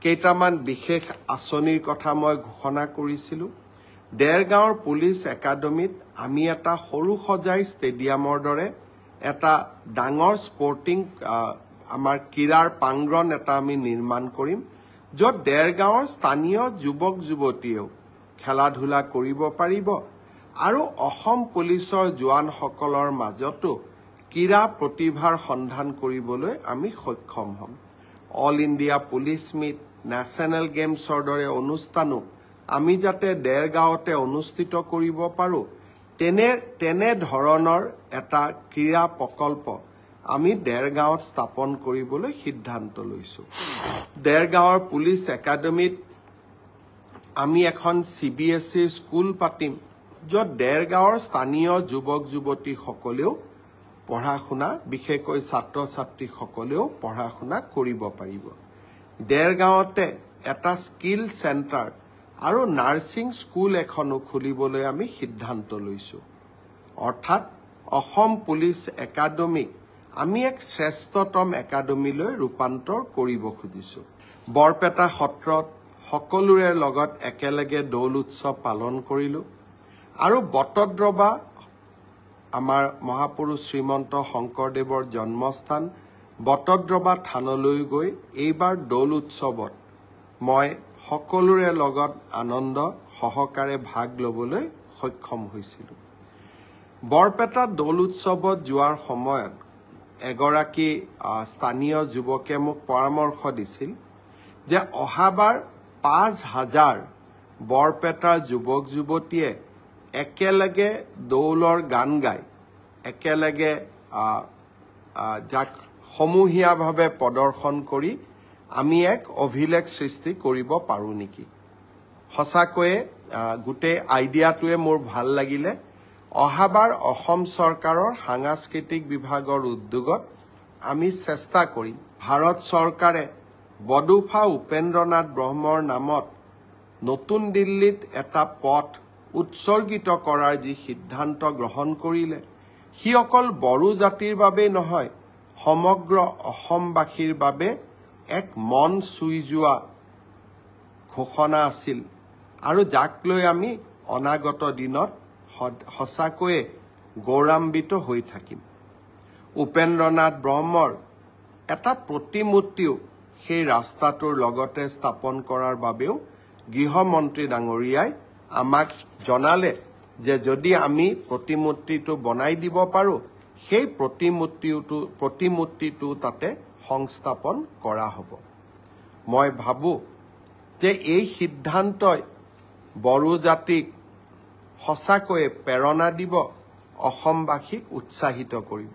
কেইটামান বিশেষ আঁচনিৰ কথা মই ঘোষণা কৰিছিলোঁ। দেৰগাঁৱৰ পুলিচ একাডেমীত আমি এটা সৰু সজাই ষ্টেডিয়ামৰ দৰে এটা ডাঙৰ স্পৰ্টিং আমাৰ ক্ৰীড়াৰ প্ৰাংগণ এটা আমি নিৰ্মাণ কৰিম, য'ত দেৰগাঁৱৰ স্থানীয় যুৱক যুৱতীয়েও খেলা ধূলা কৰিব পাৰিব আৰু অসম পুলিচৰ জোৱানসকলৰ মাজতো ক্ৰীড়া প্ৰতিভাৰ সন্ধান কৰিবলৈ আমি সক্ষম হ'ম। All India police meet, national গেমছৰ দৰে অনুষ্ঠানো আমি যাতে দেৰগাঁৱতে অনুষ্ঠিত কৰিব পাৰোঁ, তেনে ধৰণৰ এটা ক্ৰীড়া প্ৰকল্প আমি দেৰগাঁৱত স্থাপন কৰিবলৈ সিদ্ধান্ত লৈছোঁ। দেৰগাঁৱৰ পুলিচ একাডেমীত আমি এখন CBSE স্কুল পাতিম, য'ত দেৰগাঁৱৰ স্থানীয় যুৱক যুৱতীসকলেও পঢ়া শুনা, বিশেষকৈ ছাত্ৰ ছাত্ৰীসকলেও পঢ়া শুনা কৰিব পাৰিব। দেৰগাঁৱতে এটা স্কিল চেণ্টাৰ আৰু নাৰ্ছিং স্কুল এখনো খুলিবলৈ আমি সিদ্ধান্ত লৈছোঁ। অৰ্থাৎ অসম পুলিচ একাডেমীক আমি এক শ্ৰেষ্ঠতম একাডেমীলৈ ৰূপান্তৰ কৰিব খুজিছোঁ। বৰপেটা সত্ৰত সকলোৰে লগত একেলগে দৌল উৎসৱ পালন কৰিলোঁ আৰু বটদ্ৰৱা আমাৰ মহাপুৰুষ শ্ৰীমন্ত শংকৰদেৱৰ জন্মস্থান বটদ্ৰৱা থানলৈ গৈ এইবাৰ দৌল উৎসৱত মই সকলোৰে লগত আনন্দ সহকাৰে ভাগ ল'বলৈ সক্ষম হৈছিলোঁ। বৰপেটা দৌল উৎসৱত যোৱাৰ সময়ত এগৰাকী স্থানীয় যুৱকে মোক পৰামৰ্শ দিছিল যে অহাবাৰ ৫,০০০ বৰপেটাৰ যুৱক যুৱতীয়ে একেলগে দৌলৰ গান গায়, একেলগে যাক সমূহীয়াভাৱে প্ৰদৰ্শন কৰি আমি এক অভিলেখ সৃষ্টি কৰিব পাৰোঁ নেকি। সঁচাকৈয়ে গোটেই আইডিয়াটোৱে মোৰ ভাল লাগিলে। অহাবাৰ অসম চৰকাৰৰ সাংস্কৃতিক বিভাগৰ উদ্যোগত আমি চেষ্টা কৰিম। ভাৰত চৰকাৰে বডোফা উপেন্দ্ৰনাথ ব্ৰহ্মৰ নামত নতুন দিল্লীত এটা পথ উৎসৰ্গিত কৰাৰ যি সিদ্ধান্ত গ্ৰহণ কৰিলে, সি অকল বড়ো জাতিৰ বাবেই নহয়, সমগ্ৰ অসমবাসীৰ বাবে এক মন চুই যোৱা ঘোষণা আছিল আৰু যাক লৈ আমি অনাগত দিনত সঁচাকৈয়ে গৌৰৱান্বিত হৈ থাকিম। উপেন্দ্ৰনাথ ব্ৰহ্মৰ এটা প্ৰতিমূৰ্তিও সেই ৰাস্তাটোৰ লগতে স্থাপন কৰাৰ বাবেও গৃহমন্ত্ৰী ডাঙৰীয়াই আমাক জনালে যে যদি আমি প্ৰতিমূৰ্তিটো বনাই দিব পাৰোঁ, সেই প্ৰতিমূৰ্তিটো তাতে সংস্থাপন কৰা হ'ব। মই ভাবোঁ যে এই সিদ্ধান্তই বড়ো জাতিক সঁচাকৈয়ে প্ৰেৰণা দিব, অসমবাসীক উৎসাহিত কৰিব।